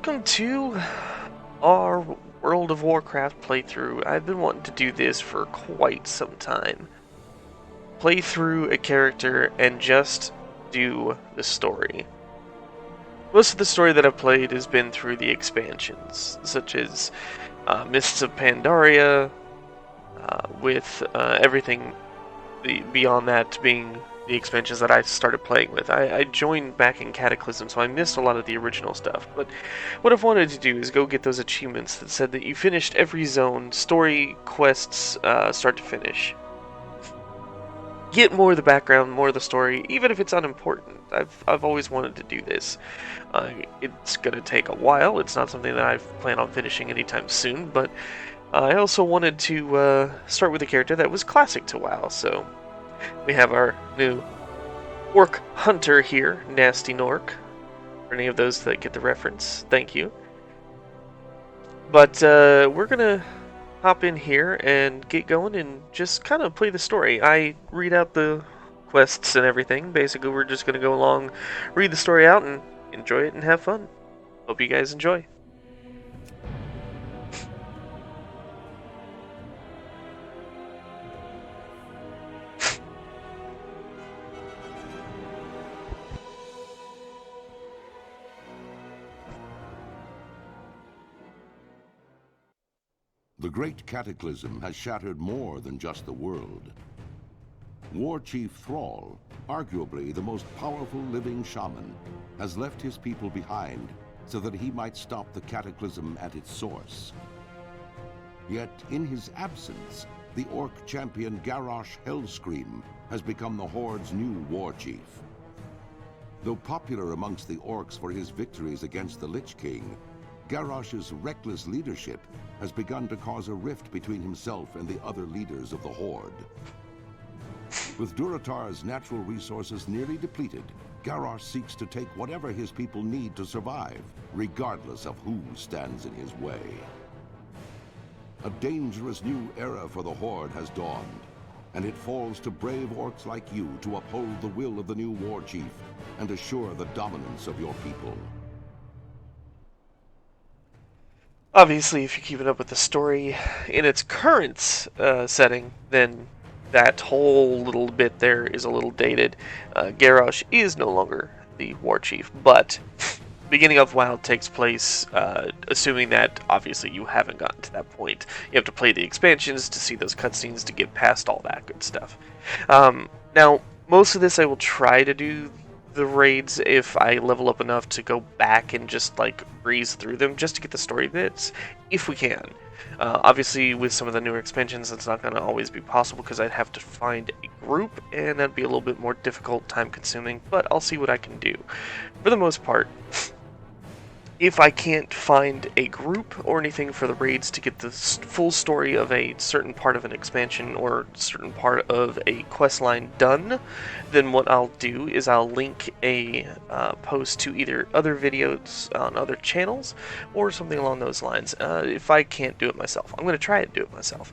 welcome to our World of Warcraft playthrough. I've been wanting to do this for quite some time. Play through a character and just do the story. Most of the story that I've played has been through the expansions, such as Mists of Pandaria, with everything beyond that being the expansions that I started playing with. I joined back in Cataclysm, so I missed a lot of the original stuff. But what I've wanted to do is go get those achievements that said that you finished every zone, story quests, start to finish. Get more of the background, more of the story, even if it's unimportant. I've always wanted to do this. It's gonna take a while. It's not something that I plan on finishing anytime soon, but I also wanted to start with a character that was classic to WoW, so we have our new Orc Hunter here, GnastyGnorc. For any of those that get the reference, thank you. But we're gonna hop in here and get going and just kind of play the story. I read out the quests and everything. Basically, we're just gonna go along, read the story out, and enjoy it and have fun. Hope you guys enjoy. The Great Cataclysm has shattered more than just the world. War Chief Thrall, arguably the most powerful living shaman, has left his people behind so that he might stop the Cataclysm at its source. Yet, in his absence, the Orc champion Garrosh Hellscream has become the Horde's new War Chief. Though popular amongst the Orcs for his victories against the Lich King, Garrosh's reckless leadership has begun to cause a rift between himself and the other leaders of the Horde. With Durotar's natural resources nearly depleted, Garrosh seeks to take whatever his people need to survive, regardless of who stands in his way. A dangerous new era for the Horde has dawned, and it falls to brave Orcs like you to uphold the will of the new War Chief and assure the dominance of your people. Obviously, if you're keeping up with the story in its current setting, then that whole little bit there is a little dated. Garrosh is no longer the War Chief, but beginning of WoW takes place, assuming that obviously you haven't gotten to that point. You have to play the expansions to see those cutscenes to get past all that good stuff. Now, most of this I will try to do the raids if I level up enough to go back and just like breeze through them just to get the story bits, if we can. Obviously, with some of the newer expansions, that's not going to always be possible because I'd have to find a group, and that'd be a little bit more difficult, time-consuming, but I'll see what I can do. For the most part, if I can't find a group or anything for the raids to get the full story of a certain part of an expansion or certain part of a quest line done, then what I'll do is I'll link a post to either other videos on other channels or something along those lines. If I can't do it myself, I'm going to try to do it myself,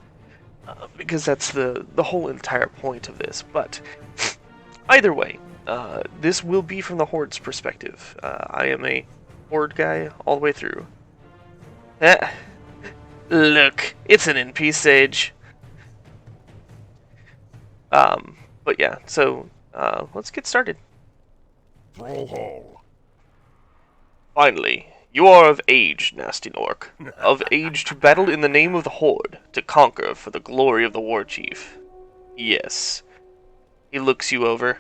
because that's the whole entire point of this. But either way, this will be from the Horde's perspective. I am a Horde guy all the way through. Look, it's an NP stage. But yeah, so let's get started. Hall. Finally, you are of age, GnastyGnorc. Of age to battle in the name of the Horde, to conquer for the glory of the War Chief. Yes. He looks you over.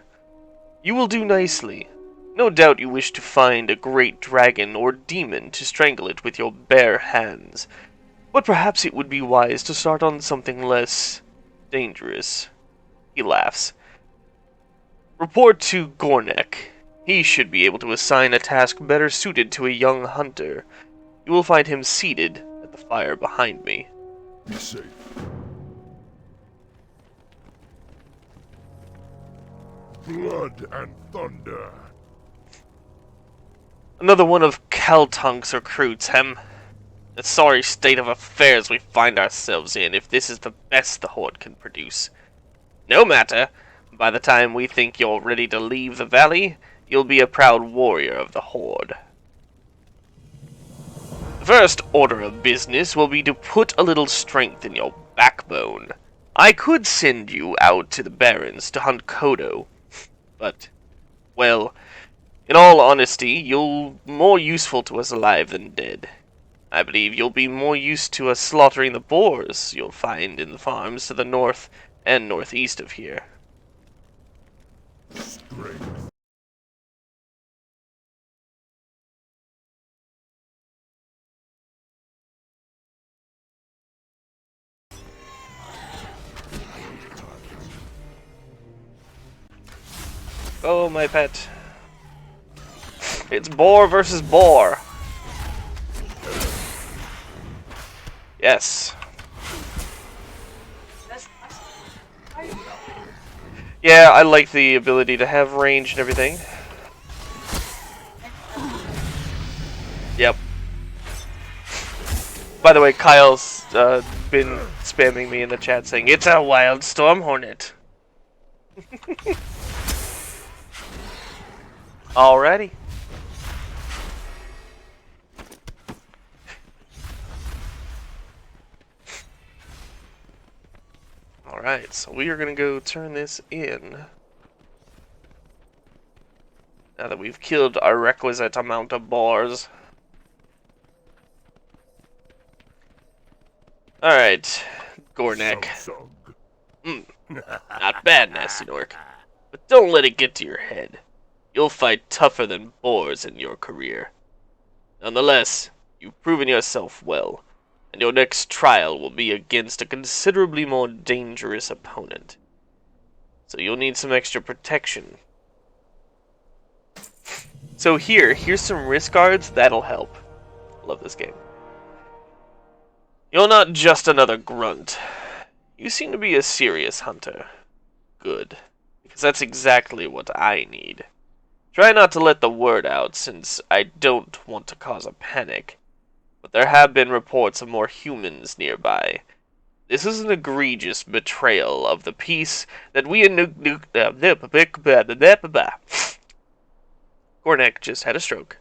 You will do nicely. No doubt you wish to find a great dragon or demon to strangle it with your bare hands. But perhaps it would be wise to start on something less dangerous. He laughs. Report to Gornek. He should be able to assign a task better suited to a young hunter. You will find him seated at the fire behind me. Be safe. Blood and thunder. Another one of Kaltunk's recruits, hem. The sorry state of affairs we find ourselves in if this is the best the Horde can produce. No matter. By the time we think you're ready to leave the valley, you'll be a proud warrior of the Horde. first order of business will be to put a little strength in your backbone. I could send you out to the Barrens to hunt Kodo, but, well, in all honesty, you'll more useful to us alive than dead. I believe you'll be more used to us slaughtering the boars you'll find in the farms to the north and northeast of here. Strength. Oh, my pet. It's boar versus boar. Yes. Yeah, I like the ability to have range and everything. Yep. By the way, Kyle's been spamming me in the chat saying, "It's a wild storm hornet." Alrighty. Alright, so we are going to go turn this in. Now that we've killed our requisite amount of boars. Alright, Gornek. Not bad, GnastyGnorc. But don't let it get to your head. You'll fight tougher than boars in your career. Nonetheless, you've proven yourself well, and your next trial will be against a considerably more dangerous opponent. So you'll need some extra protection. So here's some wrist guards, that'll help. Love this game. You're not just another grunt. You seem to be a serious hunter. Good, because that's exactly what I need. Try not to let the word out, since I don't want to cause a panic. But there have been reports of more humans nearby. This is an egregious betrayal of the peace that we in Gornek just had a stroke.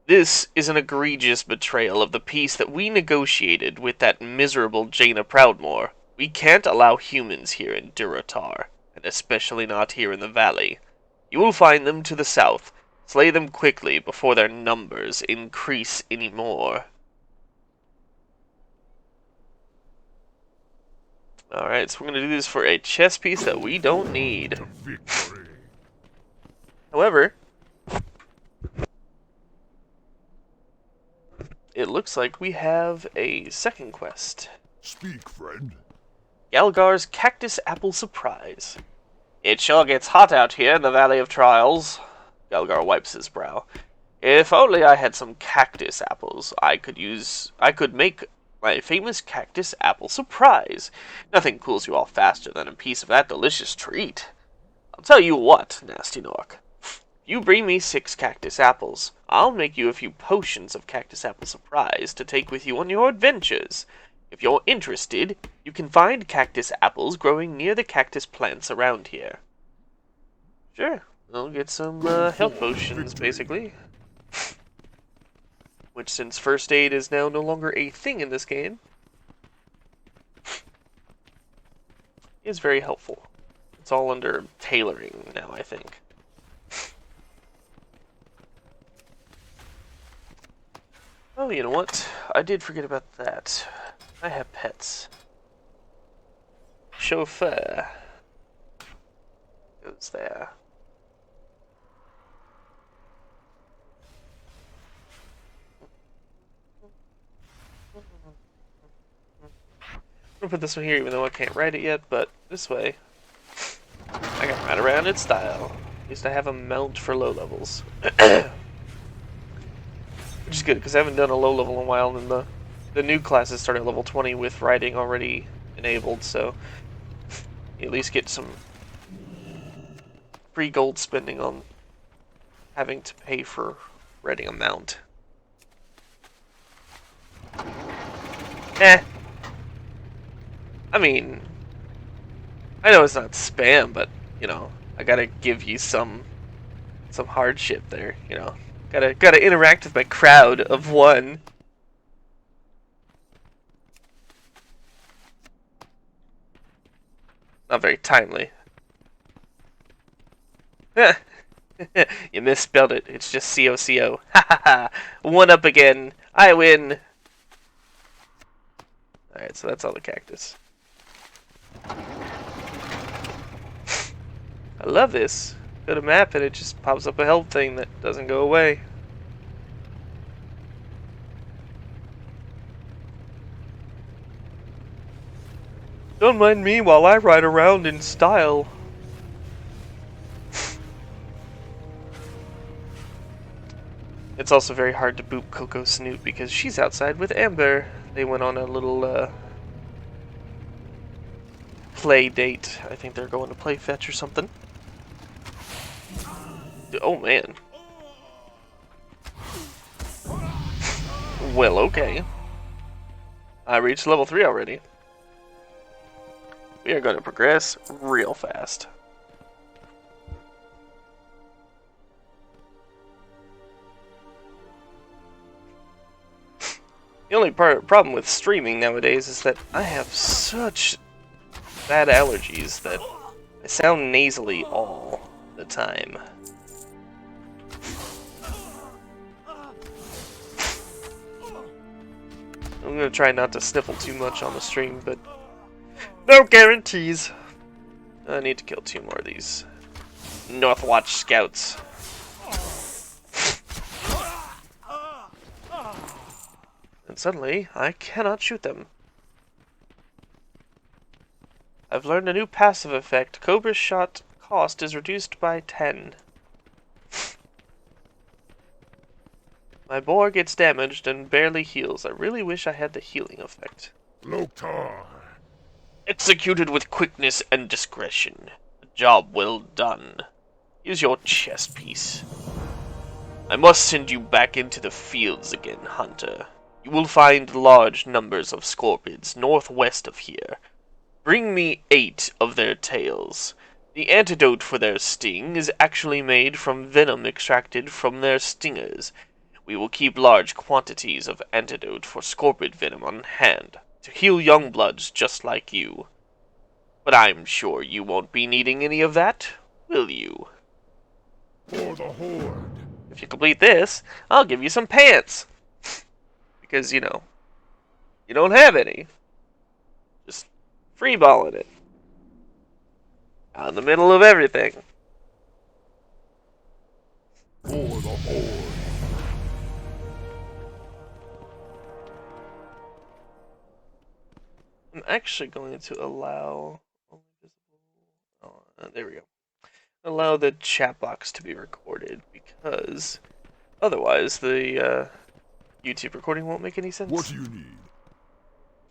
This is an egregious betrayal of the peace that we negotiated with that miserable Jaina Proudmoore. We can't allow humans here in Durotar, and especially not here in the valley. You will find them to the south. Slay them quickly before their numbers increase any more. Alright, so we're going to do this for a chess piece that we don't need. However, it looks like we have a second quest. Speak, friend. Galgar's Cactus Apple Surprise. It sure gets hot out here in the Valley of Trials. Galgar wipes his brow. If only I had some cactus apples, I could make my famous cactus apple surprise. Nothing cools you all faster than a piece of that delicious treat. I'll tell you what, GnastyGnorc. You bring me 6 cactus apples, I'll make you a few potions of cactus apple surprise to take with you on your adventures. If you're interested, you can find cactus apples growing near the cactus plants around here. Sure, I'll get some health potions, basically. Which, since first aid is now no longer a thing in this game, is very helpful. It's all under tailoring now, I think. Oh, you know what? I did forget about that. I have pets. Chauffeur goes there. I'm gonna put this one here even though I can't write it yet, but this way I can ride around in style. At least I have a mount for low levels. Which is good, because I haven't done a low level in a while, and the new classes start at level 20 with riding already enabled, so you at least get some free gold spending on having to pay for riding a mount. I mean, I know it's not spam, but, you know, I gotta give you some hardship there, you know. Gotta interact with my crowd of one. Not very timely. You misspelled it. It's just C-O-C-O. Ha ha ha! One up again. I win. Alright, so that's all the cactus. I love this. Go to map and it just pops up a health thing that doesn't go away. Don't mind me while I ride around in style. It's also very hard to boop Coco Snoot because she's outside with Amber. They went on a little play date. I think they're going to play fetch or something. Oh man. Well, okay. I reached level 3 already. We are going to progress real fast. The only problem with streaming nowadays is that I have such bad allergies that I sound nasally all the time. I'm gonna try not to sniffle too much on the stream, but no guarantees. I need to kill 2 more of these Northwatch scouts. And suddenly, I cannot shoot them. I've learned a new passive effect. Cobra shot cost is reduced by 10. My boar gets damaged and barely heals. I really wish I had the healing effect. Loktar. Executed with quickness and discretion. A job well done. Here's your chest piece. I must send you back into the fields again, Hunter. You will find large numbers of scorpions northwest of here. Bring me 8 of their tails. The antidote for their sting is actually made from venom extracted from their stingers. We will keep large quantities of antidote for scorpion venom on hand, to heal young bloods just like you. But I'm sure you won't be needing any of that, will you? For the horde. If you complete this, I'll give you some pants. Because, you know, you don't have any. Just freeballing it. Out in the middle of everything. For the horde. I'm actually going to allow... Oh, there we go. Allow the chat box to be recorded, because otherwise the YouTube recording won't make any sense. What do you need?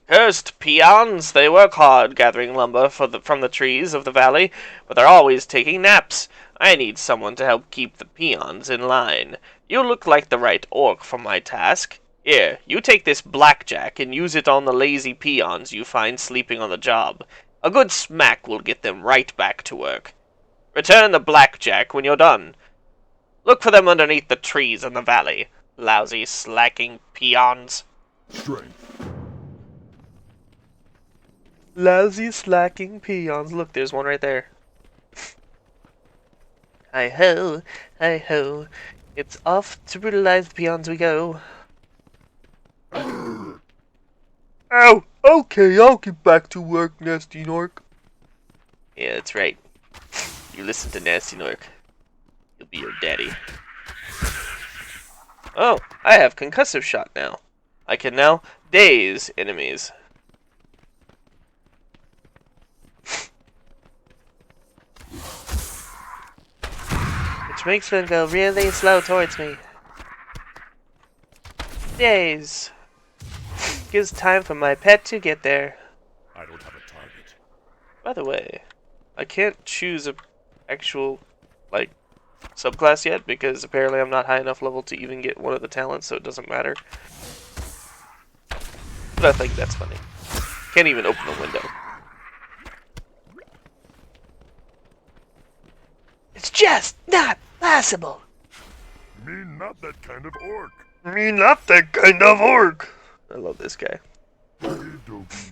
Cursed peons! They work hard gathering lumber from the trees of the valley, but they're always taking naps. I need someone to help keep the peons in line. You look like the right orc for my task. Here, you take this blackjack and use it on the lazy peons you find sleeping on the job. A good smack will get them right back to work. Return the blackjack when you're done. Look for them underneath the trees in the valley. Lousy, slacking peons. Strength. Lousy, slacking peons. Look, there's one right there. Hi-ho, hi-ho. It's off to brutalize the peons we go. Ow! Okay, I'll get back to work, GnastyGnorc. Yeah, that's right. You listen to GnastyGnorc. He'll be your daddy. Oh, I have concussive shot now. I can now daze enemies. Which makes them go really slow towards me. Daze. Gives time for my pet to get there. I don't have a target. By the way, I can't choose a actual, like, subclass yet, because apparently I'm not high enough level to even get one of the talents, so it doesn't matter. But I think that's funny. Can't even open the window. It's just not possible! Me not that kind of orc. Me not that kind of orc! I love this guy. Okie dokie.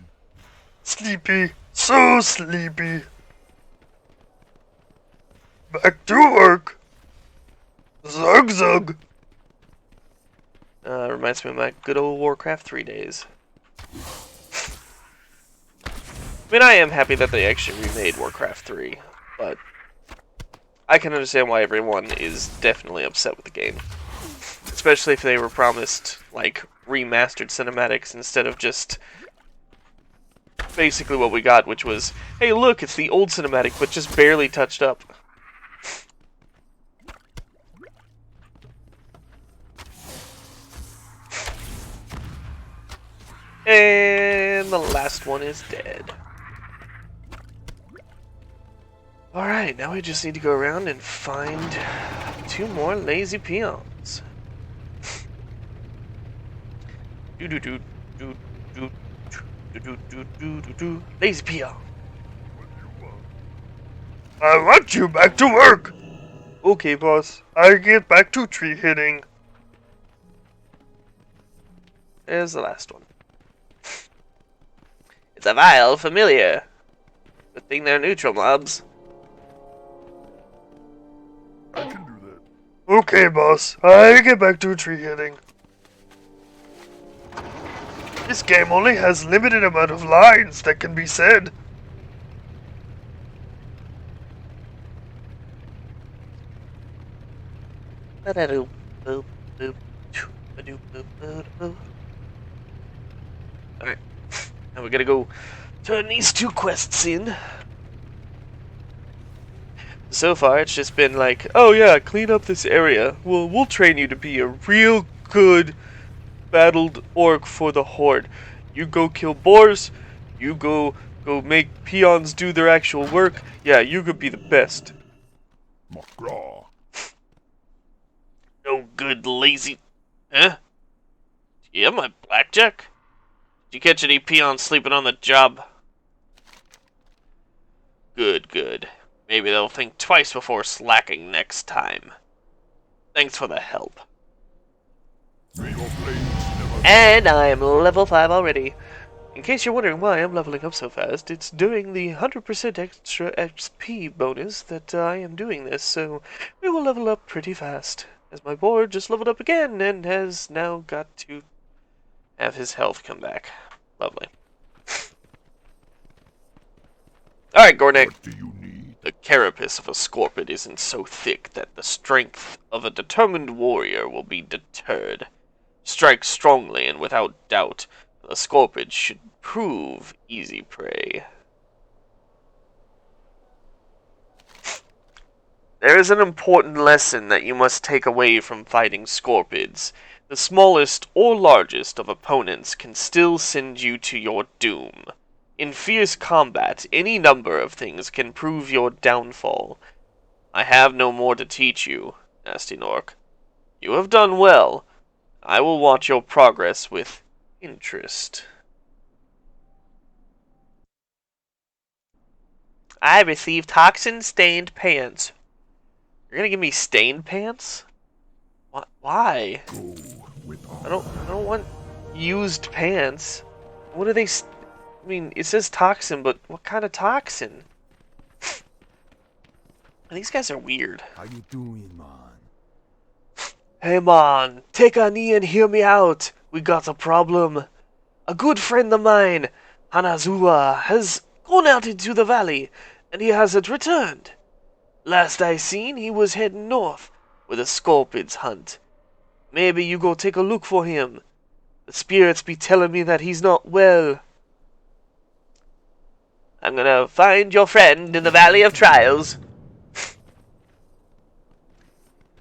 Sleepy. So sleepy. Back to work. Zug zug. Reminds me of my good old Warcraft 3 days. I mean, I am happy that they actually remade Warcraft 3, but I can understand why everyone is definitely upset with the game. Especially if they were promised, like, remastered cinematics instead of just basically what we got, which was, hey look, it's the old cinematic, but just barely touched up. And the last one is dead. Alright, now we just need to go around and find 2 more lazy peons. Lazy peon. I want you back to work! Okay, boss. I get back to tree hitting. There's the last one. It's a vile familiar. Good thing they're neutral mobs. I can do that. Okay, boss. I get back to tree hitting. This game only has limited amount of lines that can be said. Alright. Now we're gonna go turn these 2 quests in. So far, it's just been like, oh yeah, clean up this area. We'll train you to be a real good battled orc for the horde. You go kill boars. You go make peons do their actual work. Yeah, you could be the best. McGraw. No good, lazy. Huh? Yeah, my blackjack. Did you catch any peons sleeping on the job? Good, good. Maybe they'll think twice before slacking next time. Thanks for the help. May your blades never... And I'm level 5 already. In case you're wondering why I'm leveling up so fast, it's doing the 100% extra XP bonus that I am doing this, so we will level up pretty fast. As my board just leveled up again and has now got to have his health come back. Lovely. Alright, Gornek. What do you need? The carapace of a scorpion isn't so thick that the strength of a determined warrior will be deterred. Strike strongly and without doubt, the scorpion should prove easy prey. There is an important lesson that you must take away from fighting scorpions. The smallest or largest of opponents can still send you to your doom. In fierce combat, any number of things can prove your downfall. I have no more to teach you, GnastyGnorc. You have done well. I will watch your progress with interest. I received toxin-stained pants. You're gonna give me stained pants? What? Why? Go with I don't want used pants. What are they? I mean, it says toxin, but what kind of toxin? These guys are weird. How you doing, man? Hey man, take a knee and hear me out. We got a problem. A good friend of mine, Hanazuwa, has gone out into the valley, and he hasn't returned. Last I seen, he was heading north with a scorpions hunt. Maybe you go take a look for him. The spirits be telling me that he's not well. I'm gonna find your friend in the Valley of Trials.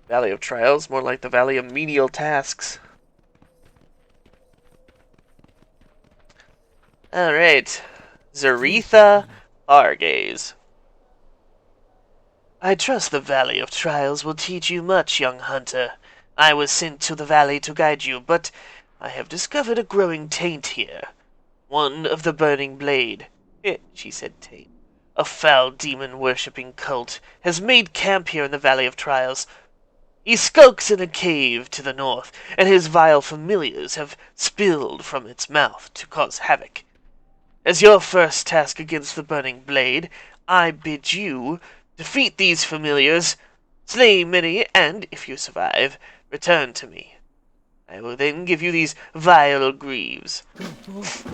Valley of Trials, more like the Valley of Menial Tasks. Alright. Zaretha Argaze. I trust the Valley of Trials will teach you much, young hunter. I was sent to the valley to guide you, but I have discovered a growing taint here. One of the Burning Blade. She said taint. A foul demon-worshipping cult has made camp here in the Valley of Trials. He skulks in a cave to the north, and his vile familiars have spilled from its mouth to cause havoc. As your first task against the Burning Blade, I bid you Defeat these familiars, slay many, and, if you survive, return to me. I will then give you these vile greaves.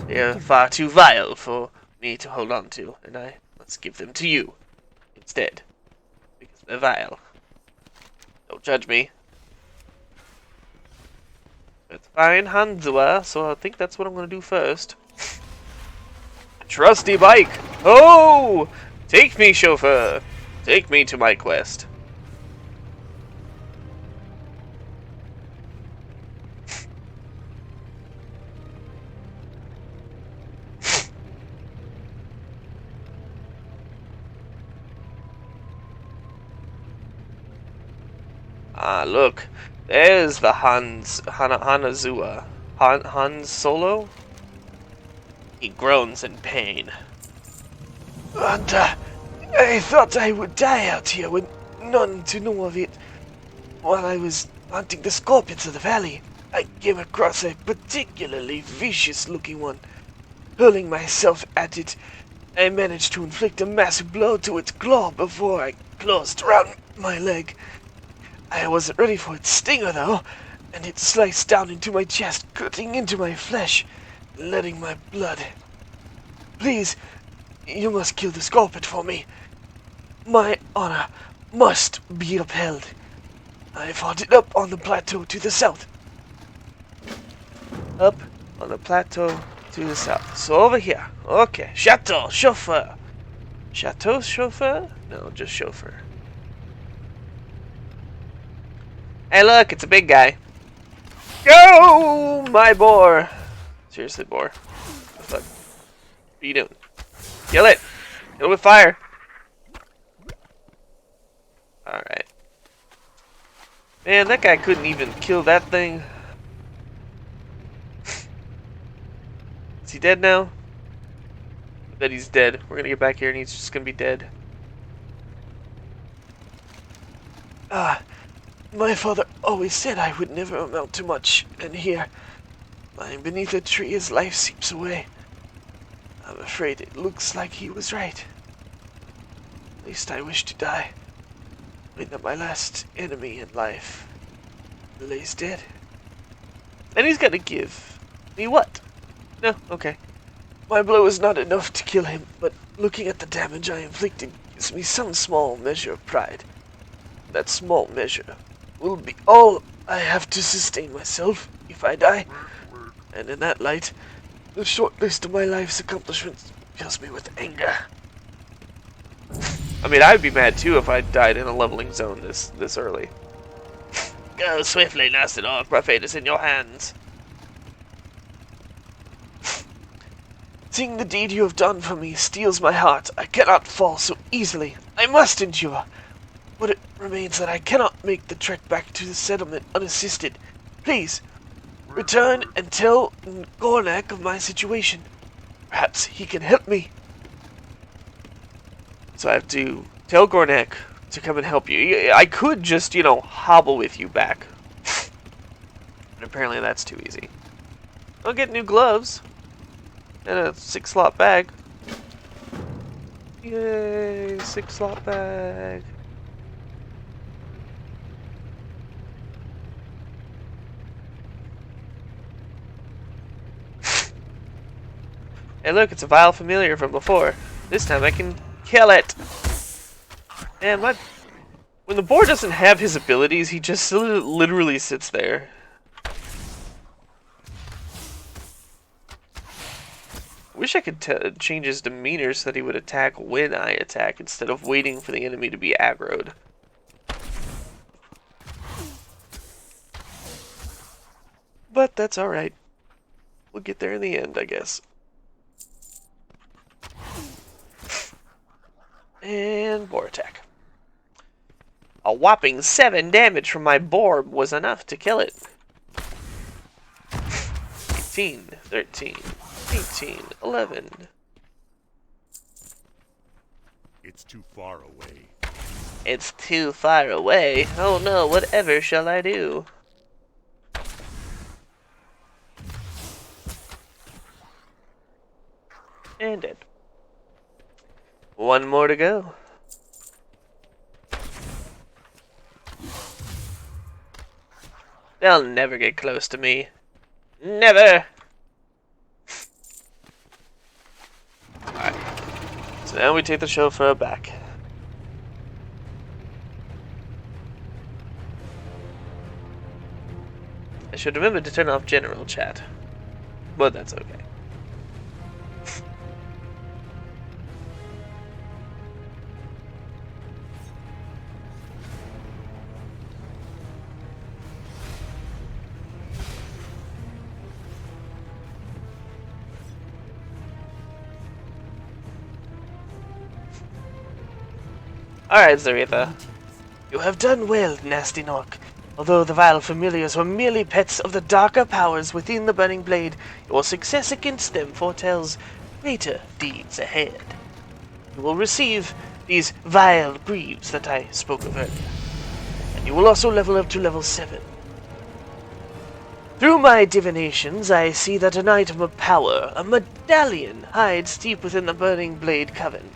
They are far too vile for me to hold on to, and I must give them to you instead, because they're vile. Don't judge me. It's fine, Hanzua, so I think that's what I'm going to do first. Trusty bike! Oh! Take me, chauffeur! Take me to my quest. Ah, look. There's the Hanazua. Hans Solo? He groans in pain. And, I thought I would die out here with none to know of it. While I was hunting the scorpions of the valley, I came across a particularly vicious-looking one. Hurling myself at it, I managed to inflict a massive blow to its claw before I closed around my leg. I wasn't ready for its stinger, though, and it sliced down into my chest, cutting into my flesh, letting my blood. Please, you must kill the scorpion for me. My honor must be upheld. I fought it up on the plateau to the south. Up on the plateau to the south. So over here. Okay. Chateau, chauffeur. Chateau, chauffeur? No, just chauffeur. Hey, look, it's a big guy. Go, my boar. Seriously, boar. What the fuck? What are you doing? Kill it. Kill it with fire. Alright. Man, that guy couldn't even kill that thing. Is he dead now? I bet he's dead. We're gonna get back here and he's just gonna be dead. My father always said I would never amount to much, and here, lying beneath a tree as life seeps away, I'm afraid it looks like he was right. At least I wish to die, knowing that my last enemy in life lays dead. And he's gonna give me what? No, okay. My blow is not enough to kill him, but looking at the damage I inflicted gives me some small measure of pride. That small measure will be all I have to sustain myself if I die. And in that light, the short list of my life's accomplishments fills me with anger. I mean, I'd be mad too if I died in a leveling zone this early. Go swiftly, GnastyGnorc. My fate is in your hands. Seeing the deed you have done for me steals my heart. I cannot fall so easily. I must endure. But it remains that I cannot make the trek back to the settlement unassisted. Please, return and tell GnastyGnorc of my situation. Perhaps he can help me. So I have to tell GnastyGnorc to come and help you. I could just, hobble with you back. But apparently that's too easy. I'll get new gloves. And a 6-slot bag. Yay, 6-slot bag. Hey look, it's a vile familiar from before. This time I can kill it. Man, when the boar doesn't have his abilities, he just literally sits there. Wish I could change his demeanor so that he would attack when I attack instead of waiting for the enemy to be aggroed. But that's alright. We'll get there in the end, I guess. And boar attack. A whopping 7 damage from my boar was enough to kill it. 18, 13, 18, 11. It's too far away. It's too far away. Oh no, whatever shall I do? And dead. One more to go. They'll never get close to me. Never! Alright. So now we take the chauffeur back. I should remember to turn off general chat. But that's okay. Alright, Zaretha. You have done well, GnastyGnorc. Although the vile familiars were merely pets of the darker powers within the Burning Blade, your success against them foretells greater deeds ahead. You will receive these vile greaves that I spoke of earlier, and you will also level up to level 7. Through my divinations, I see that an item of power, a medallion, hides deep within the Burning Blade Coven.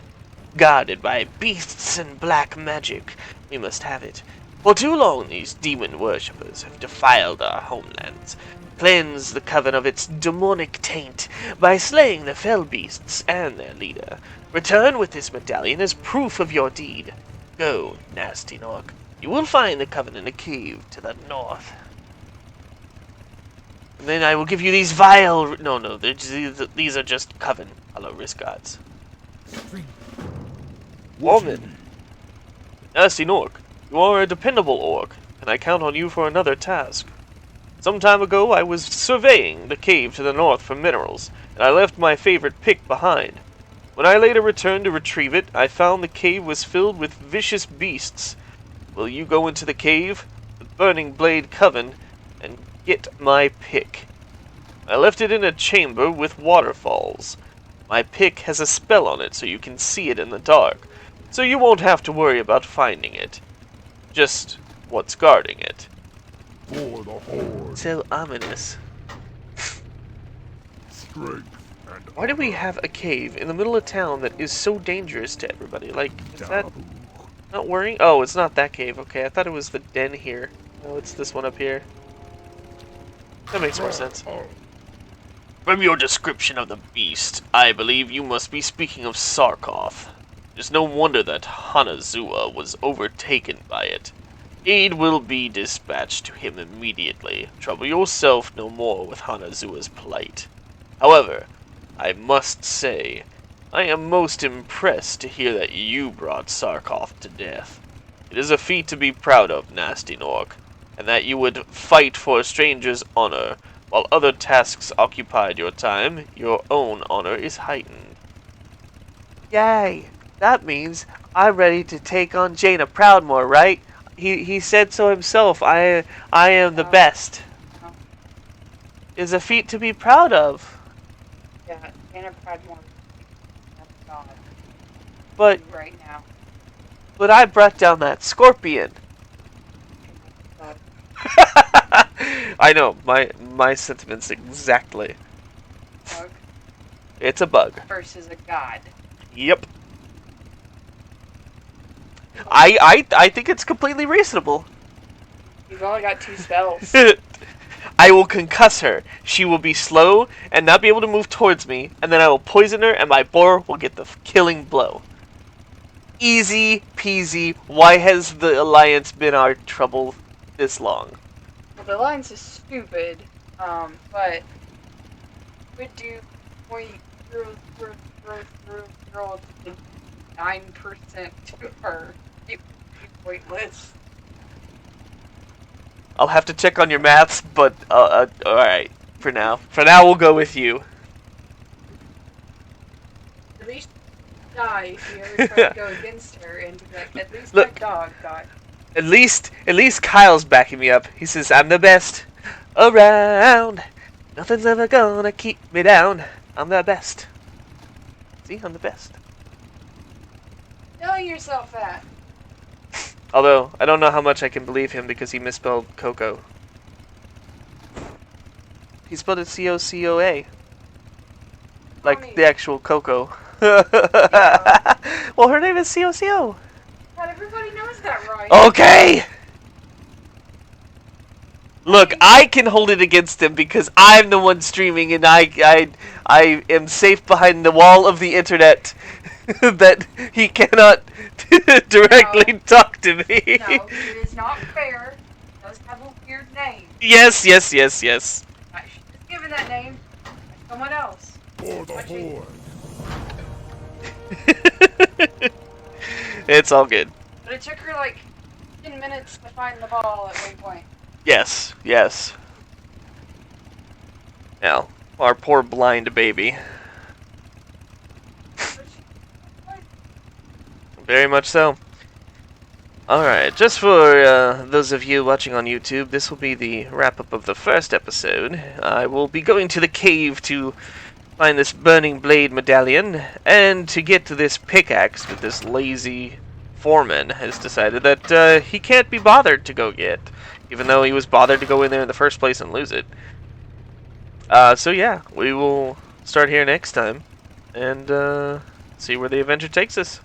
Guarded by beasts and black magic, we must have it. For too long, these demon worshippers have defiled our homelands, cleansed the coven of its demonic taint by slaying the fell beasts and their leader. Return with this medallion as proof of your deed. Go, GnastyGnorc. You will find the coven in a cave to the north. And then I will give you these vile... No, these are just coven. Hello, risk gods. Woman. GnastyGnorc, you are a dependable orc, and I count on you for another task. Some time ago, I was surveying the cave to the north for minerals, and I left my favorite pick behind. When I later returned to retrieve it, I found the cave was filled with vicious beasts. Will you go into the cave, the Burning Blade Coven, and get my pick? I left it in a chamber with waterfalls. My pick has a spell on it so you can see it in the dark, so you won't have to worry about finding it. Just what's guarding it. For the horde. So ominous. Strength and Why do we have a cave in the middle of town that is so dangerous to everybody? Like, is that not worrying? Oh, it's not that cave. Okay, I thought it was the den here. No, it's this one up here. That makes more sense. From your description of the beast, I believe you must be speaking of Sarkoth. It's no wonder that Hanazua was overtaken by it. Aid will be dispatched to him immediately. Trouble yourself no more with Hanazua's plight. However, I must say, I am most impressed to hear that you brought Sarkoth to death. It is a feat to be proud of, GnastyGnorc, and that you would fight for a stranger's honor. While other tasks occupied your time, your own honor is heightened. Yay! That means I'm ready to take on Jaina Proudmoore, right? He said so himself. I am the best. Is a feat to be proud of. Yeah, Jaina Proudmoore. That's God. But Right now. but I brought down that scorpion. God. I know, my sentiments exactly. Bug It's a bug. versus a god. Yep. I think it's completely reasonable. You've only got 2 spells. I will concuss her. She will be slow and not be able to move towards me, and then I will poison her and my boar will get the killing blow. Easy peasy. Why has the Alliance been our trouble this long? Well, the alliance is stupid, but would do 0.00009% to her. It would be pointless. I'll have to check on your maths, but alright, for now. For now, we'll go with you. At least die if you ever try to go against her and be like, at least Look. my dog died. At least Kyle's backing me up. He says, I'm the best around. Nothing's ever gonna keep me down. I'm the best. See, I'm the best. Telling yourself that. Although, I don't know how much I can believe him because he misspelled Coco. He spelled it C-O-C-O-A. Like Funny. the actual Coco. Yeah. Well, her name is C-O-C-O. Not everybody knows that right. Okay! Look, I can hold it against him because I'm the one streaming, and I am safe behind the wall of the internet that he cannot directly talk to me. No, it is not fair. He does have a weird name. Yes, yes, yes, yes. I should just given that name to someone else. For the Actually, horde. It's all good. but it took her like 10 minutes to find the ball at one point. Yes, yes. Now, our poor blind baby. Very much so. Alright, just for those of you watching on YouTube, this will be the wrap-up of the first episode. I will be going to the cave to find this burning blade medallion, and to get to this pickaxe that this lazy foreman has decided that he can't be bothered to go get, even though he was bothered to go in there in the first place and lose it. So yeah, we will start here next time, and see where the adventure takes us.